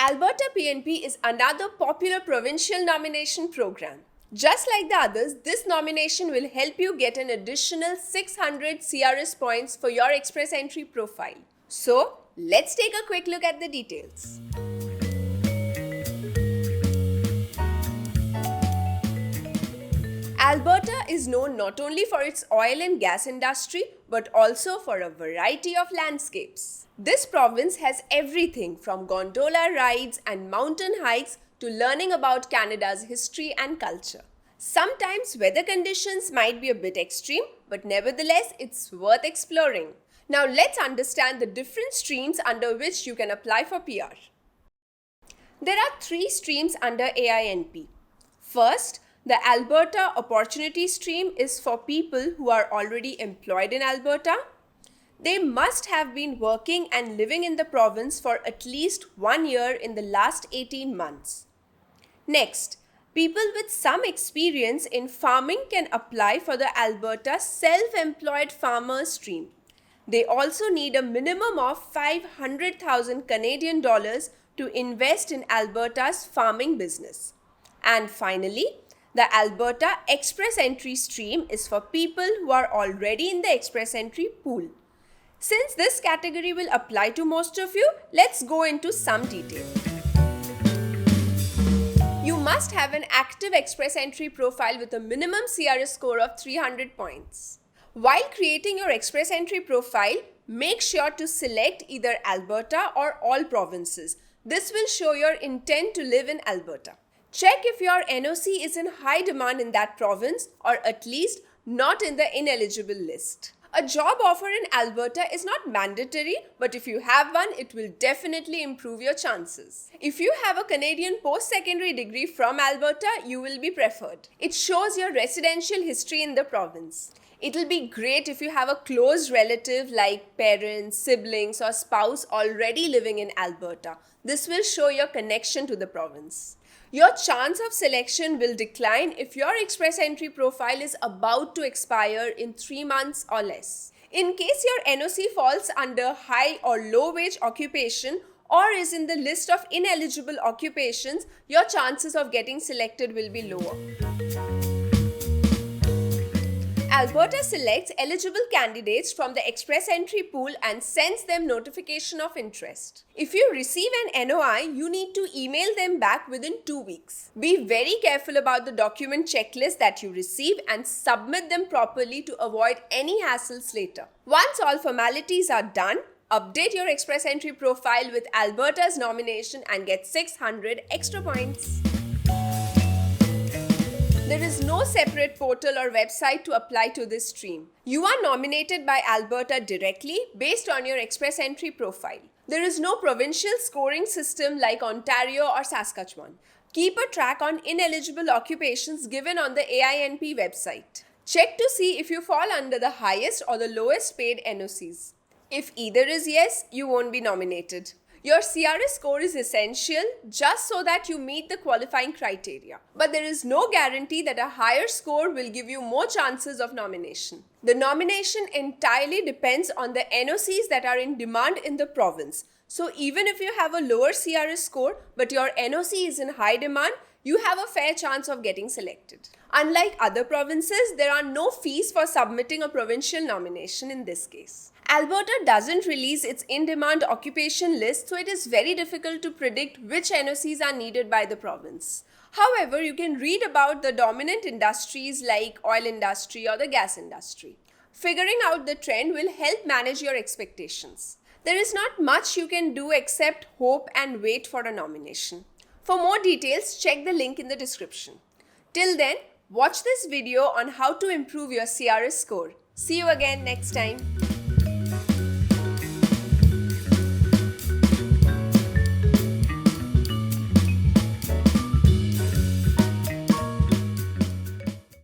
Alberta PNP is another popular provincial nomination program. Just like the others, this nomination will help you get an additional 600 CRS points for your express entry profile. So, let's take a quick look at the details. Alberta is known not only for its oil and gas industry, but also for a variety of landscapes. This province has everything from gondola rides and mountain hikes to learning about Canada's history and culture. Sometimes weather conditions might be a bit extreme, but nevertheless it's worth exploring. Now let's understand the different streams under which you can apply for PR. There are 3 streams under AINP. First, the Alberta Opportunity Stream is for people who are already employed in Alberta. They must have been working and living in the province for at least 1 year in the last 18 months. Next, people with some experience in farming can apply for the Alberta Self-Employed Farmer Stream. They also need a minimum of 500,000 Canadian dollars to invest in Alberta's farming business. And finally, the Alberta Express Entry Stream is for people who are already in the Express Entry pool. Since this category will apply to most of you, let's go into some detail. You must have an active Express Entry profile with a minimum CRS score of 300 points. While creating your Express Entry profile, make sure to select either Alberta or all provinces. This will show your intent to live in Alberta. Check if your NOC is in high demand in that province or at least not in the ineligible list. A job offer in Alberta is not mandatory, but if you have one, it will definitely improve your chances. If you have a Canadian post-secondary degree from Alberta, you will be preferred. It shows your residential history in the province. It'll be great if you have a close relative like parents, siblings, or spouse already living in Alberta. This will show your connection to the province. Your chance of selection will decline if your Express Entry profile is about to expire in 3 months or less. In case your NOC falls under high or low wage occupation or is in the list of ineligible occupations, your chances of getting selected will be lower. Alberta selects eligible candidates from the Express Entry pool and sends them notification of interest. If you receive an NOI, you need to email them back within 2 weeks. Be very careful about the document checklist that you receive and submit them properly to avoid any hassles later. Once all formalities are done, update your Express Entry profile with Alberta's nomination and get 600 extra points. There is no separate portal or website to apply to this stream. You are nominated by Alberta directly based on your Express Entry profile. There is no provincial scoring system like Ontario or Saskatchewan. Keep a track on ineligible occupations given on the AINP website. Check to see if you fall under the highest or the lowest paid NOCs. If either is yes, you won't be nominated. Your CRS score is essential just so that you meet the qualifying criteria. But there is no guarantee that a higher score will give you more chances of nomination. The nomination entirely depends on the NOCs that are in demand in the province. So even if you have a lower CRS score but your NOC is in high demand, you have a fair chance of getting selected. Unlike other provinces, there are no fees for submitting a provincial nomination in this case. Alberta doesn't release its in-demand occupation list, so it is very difficult to predict which NOCs are needed by the province. However, you can read about the dominant industries like oil industry or the gas industry. Figuring out the trend will help manage your expectations. There is not much you can do except hope and wait for a nomination. For more details, check the link in the description. Till then, watch this video on how to improve your CRS score. See you again next time.